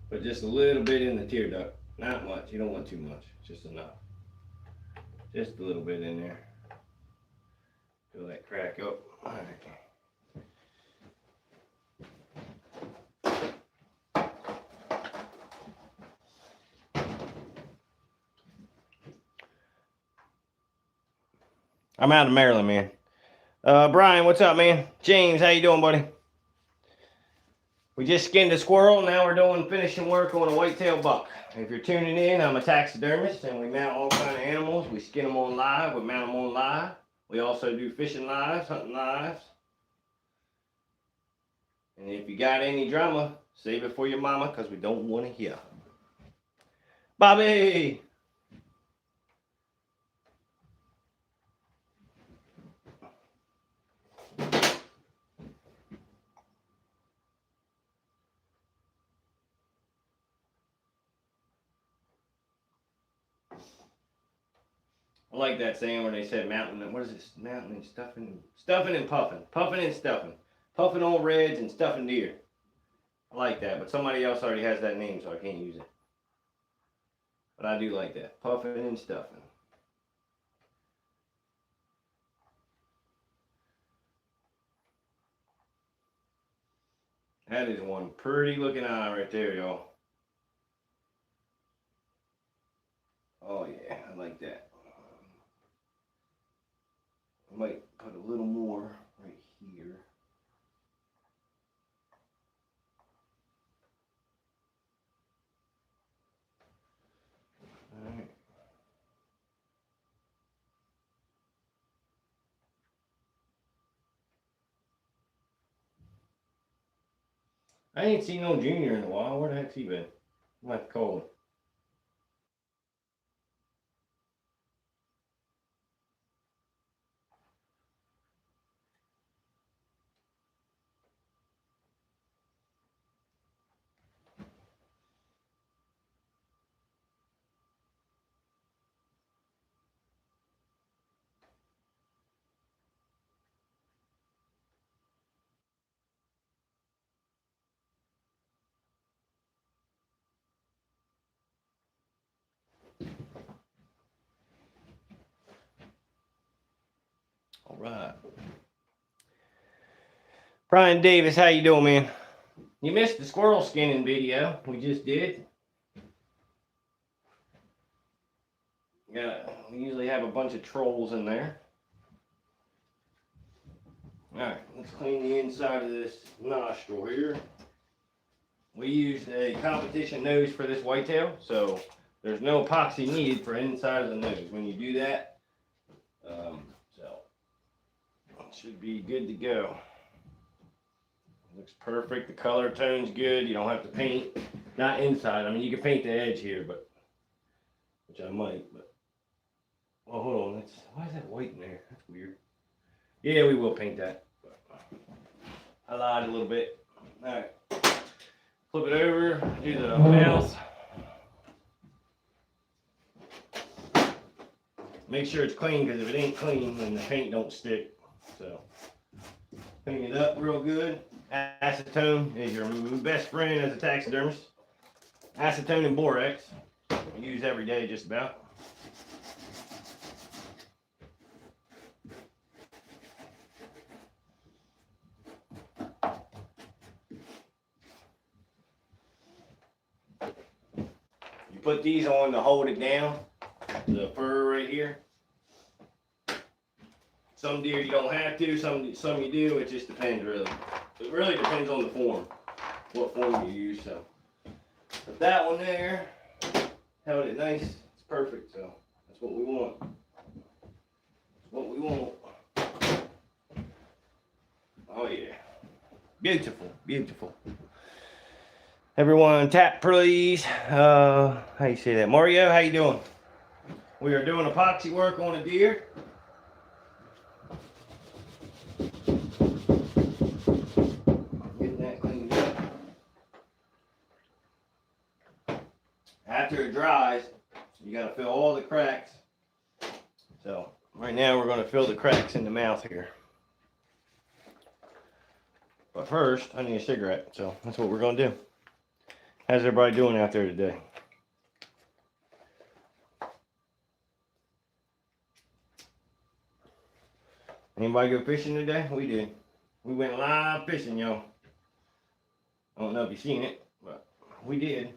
Speaker 1: But just a little bit in the tear duct. Not much. You don't want too much. Just enough. Just a little bit in there. Fill that crack up. All right. I'm out of Maryland, man. Brian, what's up, man? James, how you doing, buddy? We just skinned a squirrel. Now we're doing finishing work on a whitetail buck. If you're tuning in, I'm a taxidermist, and we mount all kind of animals. We skin them on live. We mount them on live. We also do fishing lives, hunting lives. And if you got any drama, save it for your mama, because we don't want to hear. Bobby! I like that saying where they said mountain. What is this? Mountain and stuffing. Stuffing and puffing. Puffing and stuffing. Puffing on reds and stuffing deer. I like that, but somebody else already has that name, so I can't use it. But I do like that. Puffing and stuffing. That is one pretty looking eye right there, y'all. Oh yeah, I like that. I might put a little more right here. All right. I ain't seen no Junior in a while. Where the heck's he been? I might have to call him. All right. Brian Davis, how you doing, man? You missed the squirrel skinning video we just did. Yeah, we usually have a bunch of trolls in there. Alright, let's clean the inside of this nostril here. We used a competition nose for this whitetail, so there's no epoxy needed for inside of the nose. When you do that, so it should be good to go. Looks perfect. The color tone's good. You don't have to paint. Not inside. I mean, you can paint the edge here, but which I might. But well, hold on. Why is that white in there? That's weird. Yeah, we will paint that. I lied a little bit. All right. Flip it over. Do the mouth. Make sure it's clean, because if it ain't clean, then the paint don't stick. So clean it up real good. Acetone is your best friend as a taxidermist. Acetone and borax. We use every day just about. You put these on to hold it down, the fur right here. Some deer you don't have to, some you do. It just depends really. It really depends on the form, what form you use. So, but that one there held it nice. It's perfect. So that's what we want. That's what we want. Oh yeah, beautiful, beautiful. Everyone, tap please. How you say that, Mario? How you doing? We are doing epoxy work on a deer. After it dries, you got to fill all the cracks. So right now we're going to fill the cracks in the mouth here. But first, I need a cigarette, so that's what we're going to do. How's everybody doing out there today? Anybody go fishing today? We did. We went live fishing, y'all. I don't know if you've seen it, but we did.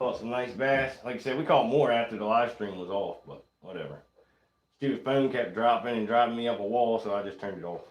Speaker 1: Caught some nice bass. Like I said, we caught more after the live stream was off, but whatever. Stupid phone kept dropping and driving me up a wall, so I just turned it off.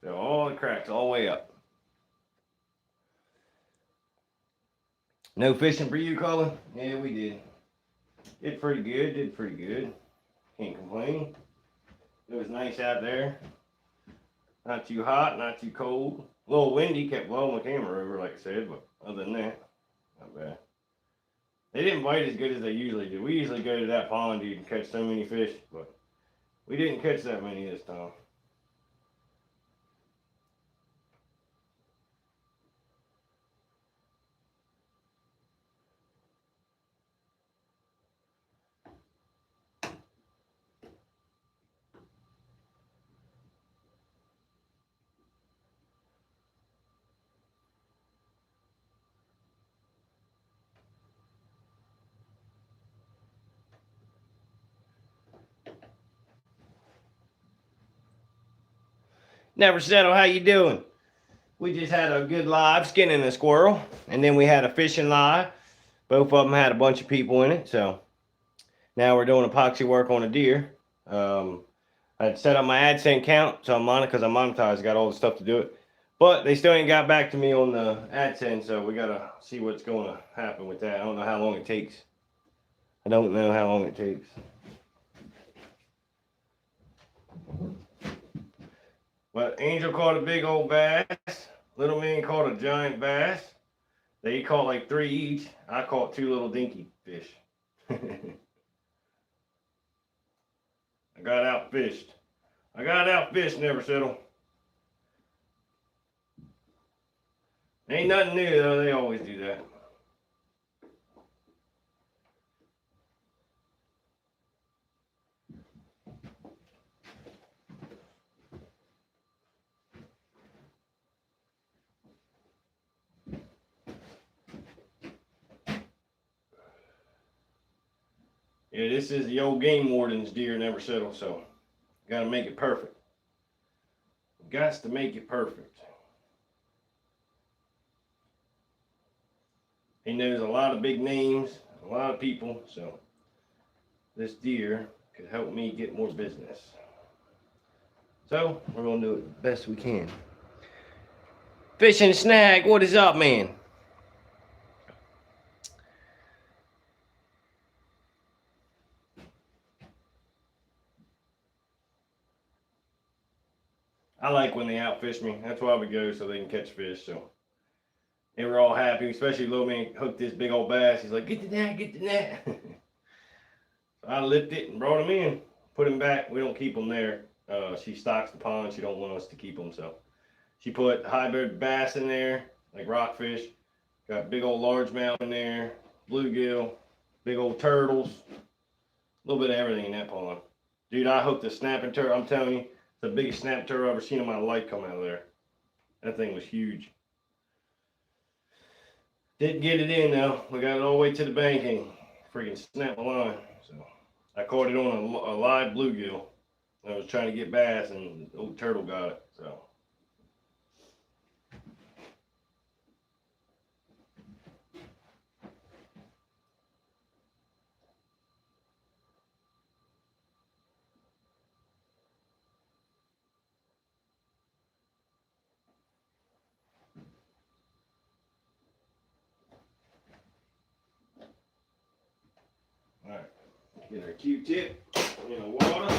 Speaker 1: So all the cracks all the way up. No fishing for you, Colin? Yeah, we did. Did pretty good, did pretty good. Can't complain. It was nice out there. Not too hot, not too cold. A little windy, kept blowing my camera over, like I said, but other than that, not bad. They didn't bite as good as they usually do. We usually go to that pond, dude, and catch so many fish, but we didn't catch that many this time. Never Settle, how you doing? We just had a good live skinning a squirrel, and then we had a fishing live. Both of them had a bunch of people in it, so now we're doing epoxy work on a deer. I set up my AdSense count, so I'm on it because I'm monetized. Got all the stuff to do it. But they still ain't got back to me on the AdSense, so we gotta see what's gonna happen with that. I don't know how long it takes. I don't know how long it takes. But Angel caught a big old bass. Little man caught a giant bass. They caught like 3 each. I caught 2 little dinky fish. I got outfished. I got outfished, never settle. Ain't nothing new though, they always do that. Yeah, this is the old game warden's deer never settle, so gotta make it perfect. Gots to make it perfect. He knows a lot of big names, a lot of people, so this deer could help me get more business. So we're gonna do it the best we can. Fishing Snag, what is up, man? I like when they outfish me. That's why we go, so they can catch fish. So they were all happy, especially little man hooked this big old bass. He's like, get the net, get the net. So I lifted it and brought him in, put him back. We don't keep them there. She stocks the pond. She don't want us to keep them, so she put hybrid bass in there, like rockfish. Got big old largemouth in there, bluegill, big old turtles, a little bit of everything in that pond. Dude, I hooked a snapping turtle. I'm telling you, it's the biggest snap turtle I've ever seen in my life come out of there. That thing was huge. Didn't get it in though. We got it all the way to the bank and freaking snapped the line. So I caught it on a live bluegill. I was trying to get bass and the old turtle got it. So. Alright, get our Q-tip in the water.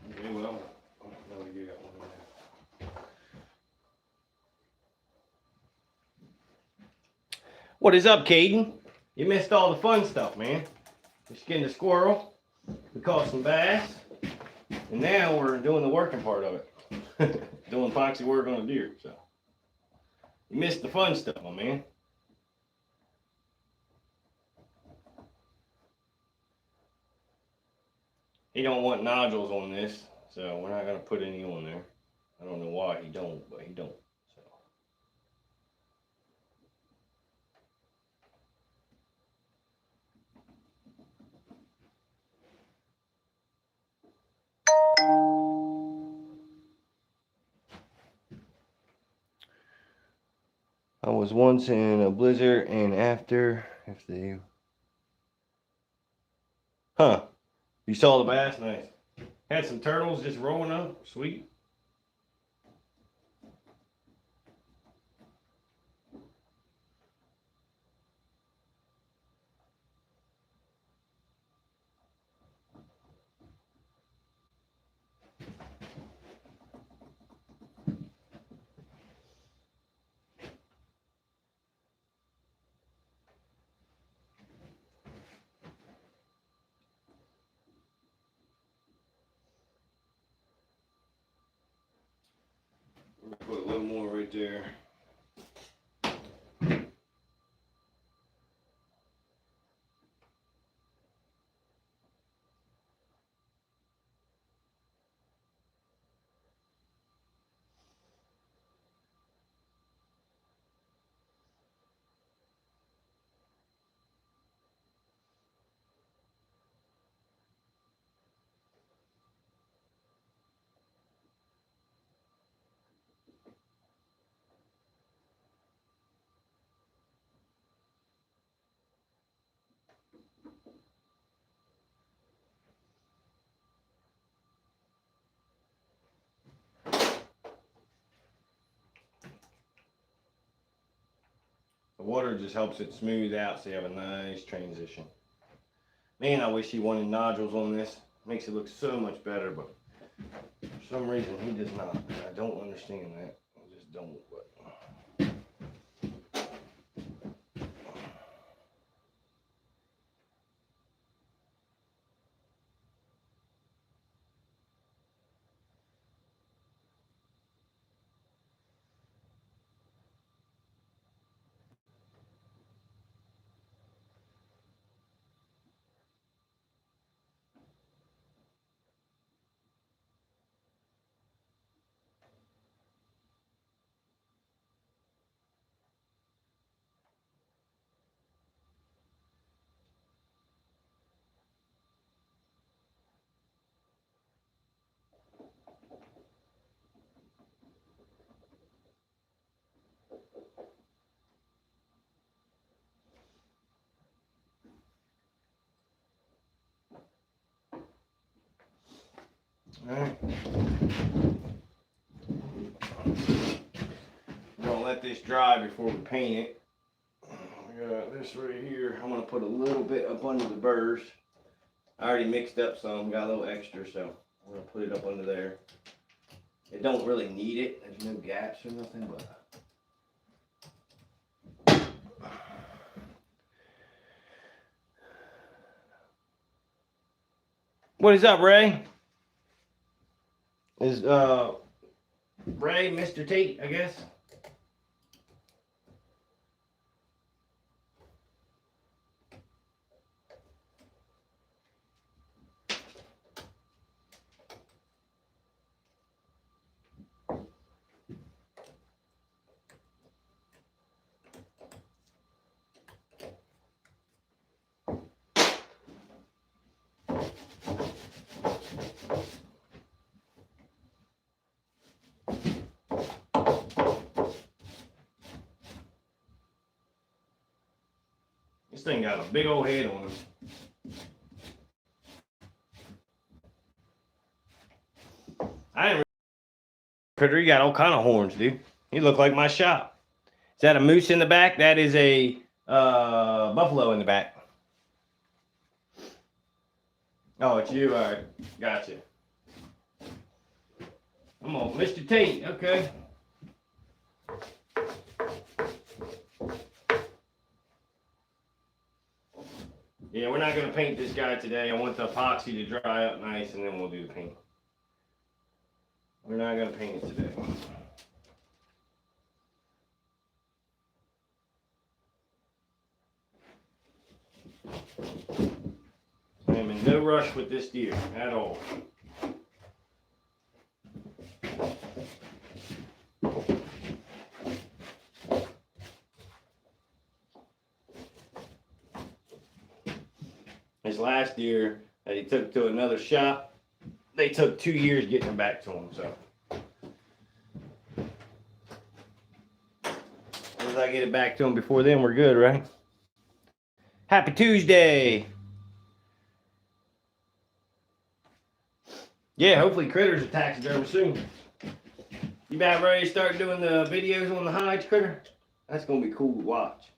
Speaker 1: Okay, well, you got one there. What is up, Caden? You missed all the fun stuff, man. We skinned a squirrel, we caught some bass, and now we're doing the working part of it. Doing epoxy work on a deer, so. You missed the fun stuff, my man. He don't want nodules on this, so we're not gonna put any on there. I don't know why he don't, but he don't. So. I was once in a blizzard, and after, if they, you saw the bass, nice. Had some turtles just rolling up, sweet. Put a little more right there. The water just helps it smooth out so you have a nice transition. Man, I wish he wanted nodules on this. Makes it look so much better, but for some reason he does not. I don't understand that. I just don't. But alright. We're gonna let this dry before we paint it. I got this right here. I'm gonna put a little bit up under the burrs. I already mixed up some, got a little extra, so I'm gonna put it up under there. It don't really need it. There's no gaps or nothing, but what is up, Ray? Is Ray Mr. Tate, I guess? This thing got a big old head on it. I didn't. Critter, you got all kind of horns, dude. You look like my shop. Is that a moose in the back? That is a buffalo in the back. Oh, it's you. All right, gotcha. Come on, Mr. Tate. Okay. Yeah, we're not gonna paint this guy today. I want the epoxy to dry up nice, and then we'll do the paint. We're not gonna paint it today. I am in no rush with this deer at all. His last deer that he took to another shop, they took 2 years getting him back to him, so. As long as I get it back to him before then, we're good, right? Happy Tuesday! Yeah, hopefully Critter's a taxidermy soon. You about ready to start doing the videos on the hides, Critter? That's gonna be cool to watch.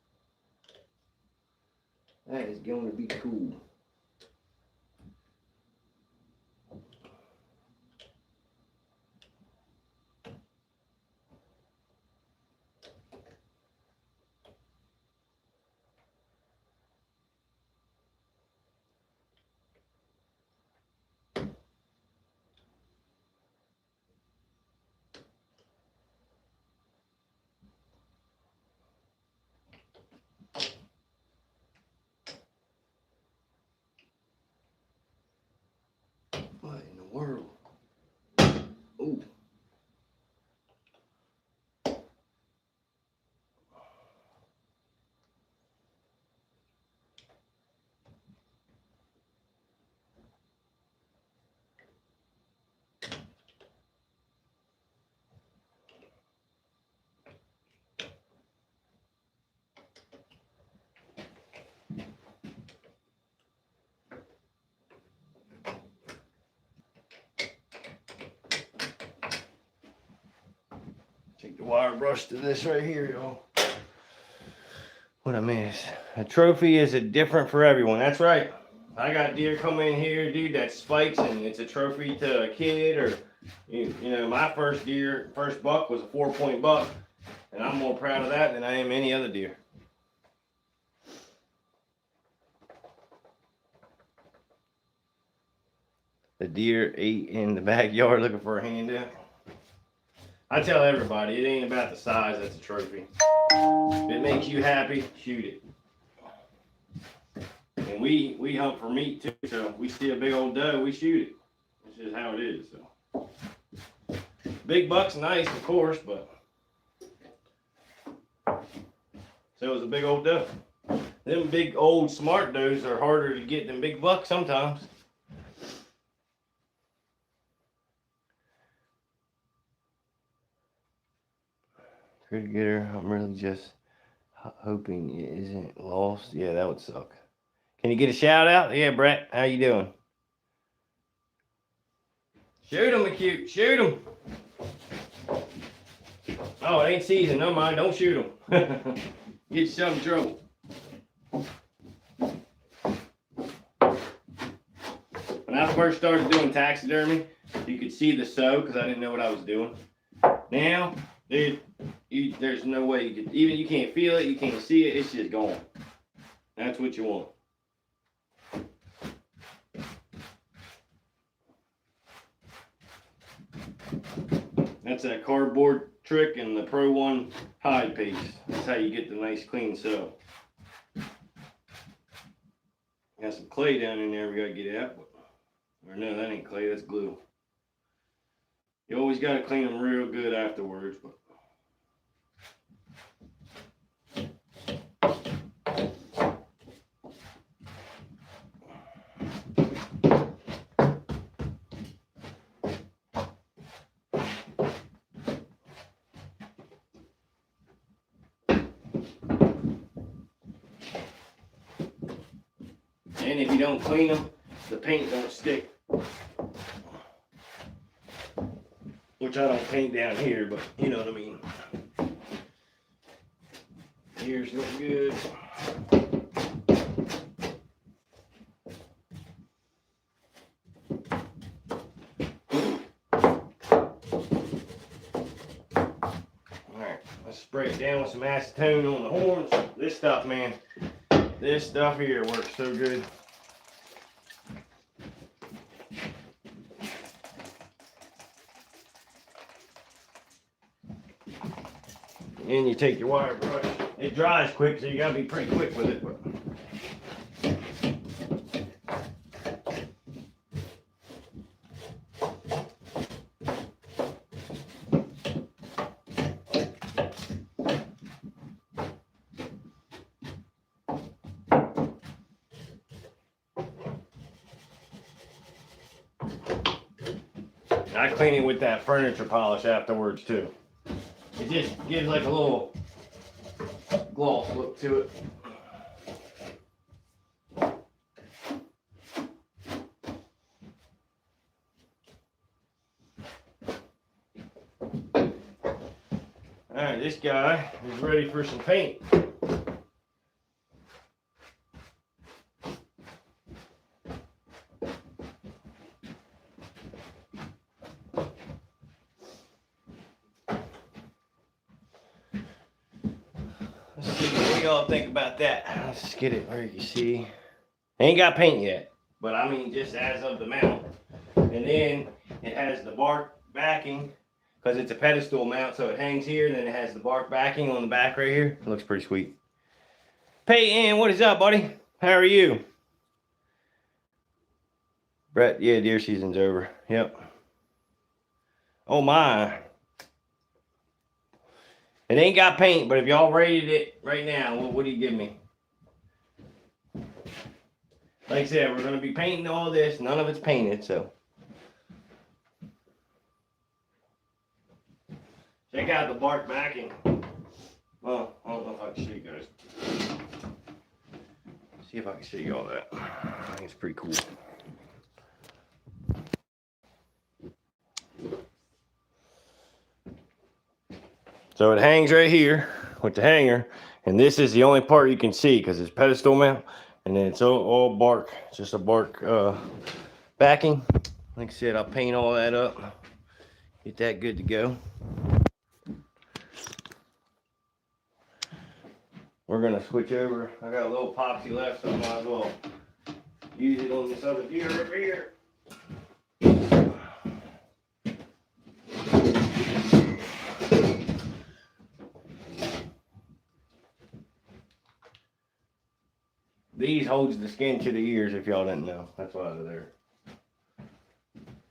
Speaker 1: That is going to be cool. What in the world? Ooh. Take the wire brush to this right here, y'all. What I miss? A trophy is different for everyone. That's right. I got deer come in here, dude, that spikes, and it's a trophy to a kid, or you know, my first buck was a 4-point buck, and I'm more proud of that than I am any other deer. The deer ate in the backyard looking for a handout. I tell everybody, it ain't about the size that's a trophy. If it makes you happy, shoot it. And we hunt for meat too, so we see a big old doe, we shoot it. It's just how it is. So big buck's nice, of course, but so is a big old doe. Them big old smart does are harder to get than big bucks sometimes. Pretty gooder. I'm really just hoping it isn't lost. Yeah, that would suck. Can you get a shout out? Yeah, Brett, how you doing? Shoot him, McCute. Shoot him. Oh, it ain't season. No mind. Don't shoot him. Get yourself in trouble. When I first started doing taxidermy, you could see the sew because I didn't know what I was doing. Now, dude, there's no way you could, even you can't feel it, you can't see it, it's just gone. That's what you want. That's that cardboard trick and the Pro 1 hide piece. That's how you get the nice clean sew. Got some clay down in there we gotta get out. Or no, that ain't clay, that's glue. You always gotta clean them real good afterwards. But and if you don't clean them, the paint don't stick. Which I don't paint down here, but you know what I mean. Ears look good. Alright, let's spray it down with some acetone on the horns. This stuff, man, this stuff here works so good. And you take your wire brush. It dries quick, so you gotta be pretty quick with it. But I clean it with that furniture polish afterwards too. It just gives like a little gloss look to it. Alright, this guy is ready for some paint. Y'all think about that. Let's just get it where you can see. Ain't got paint yet, but I mean just as of the mount. And then it has the bark backing because it's a pedestal mount, so it hangs here. And then it has the bark backing on the back right here. It looks pretty sweet. Peyton, what is up, buddy? How are you? Brett, yeah, deer season's over. Yep. Oh my. It ain't got paint, but if y'all rated it right now, what do you give me? Like I said, we're going to be painting all this. None of it's painted, so. Check out the bark backing. Well, I don't know if I can show you guys. See if I can show you all that. I think it's pretty cool. So it hangs right here with the hanger, And this is the only part you can see because it's pedestal mount, and then it's all bark, just a bark backing. Like I said, I'll paint all that up, get that good to go. We're gonna switch over. I got a little epoxy left, so I might as well use it on this other deer over here. These holds the skin to the ears, if y'all didn't know. That's why they're there.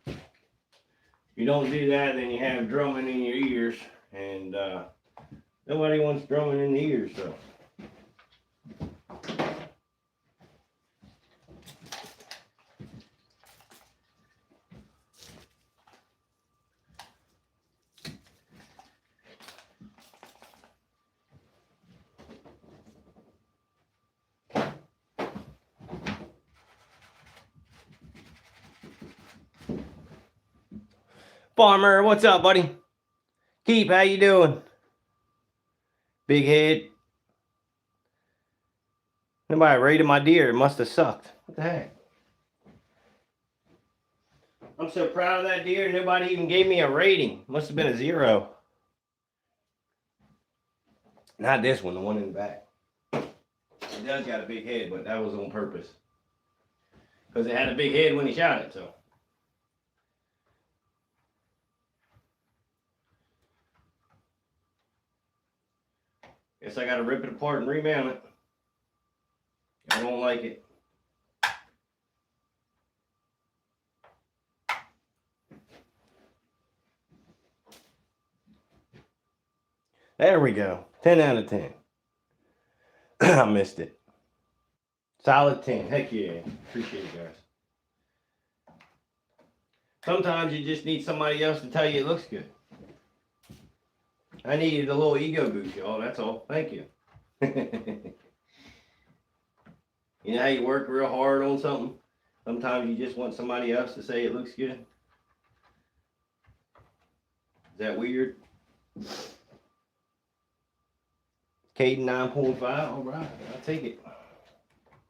Speaker 1: If you don't do that, then you have drumming in your ears, and nobody wants drumming in the ears, so. Farmer, what's up, buddy? Keep, how you doing? Big head. Nobody rated my deer. It must have sucked. What the heck? I'm so proud of that deer. Nobody even gave me a rating. Must have been a 0. Not this one, the one in the back. It does got a big head, but that was on purpose. Because it had a big head when he shot it, so. Guess I gotta rip it apart and remount it. I don't like it. There we go. 10 out of 10. I missed it. Solid 10. Heck yeah. Appreciate it, guys. Sometimes you just need somebody else to tell you it looks good. I needed a little ego boost, y'all. That's all. Thank you. You know how you work real hard on something? Sometimes you just want somebody else to say it looks good. Is that weird? Caden 9.5. All right, I'll take it.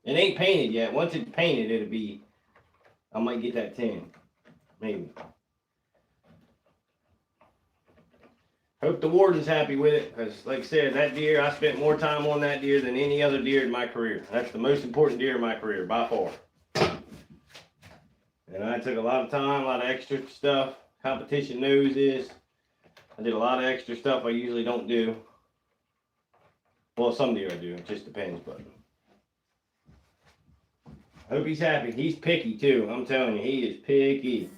Speaker 1: It ain't painted yet. Once it's painted, it'll be. I might get that 10, maybe. Hope the warden's happy with it, because like I said, that deer, I spent more time on that deer than any other deer in my career. That's the most important deer in my career, by far. And I took a lot of time, a lot of extra stuff. Competition knows this. I did a lot of extra stuff I usually don't do. Well, some deer I do, it just depends, but. Hope he's happy. He's picky too, I'm telling you, he is picky.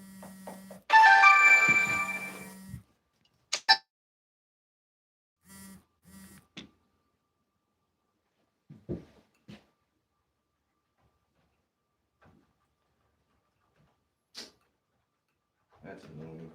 Speaker 1: That's annoying.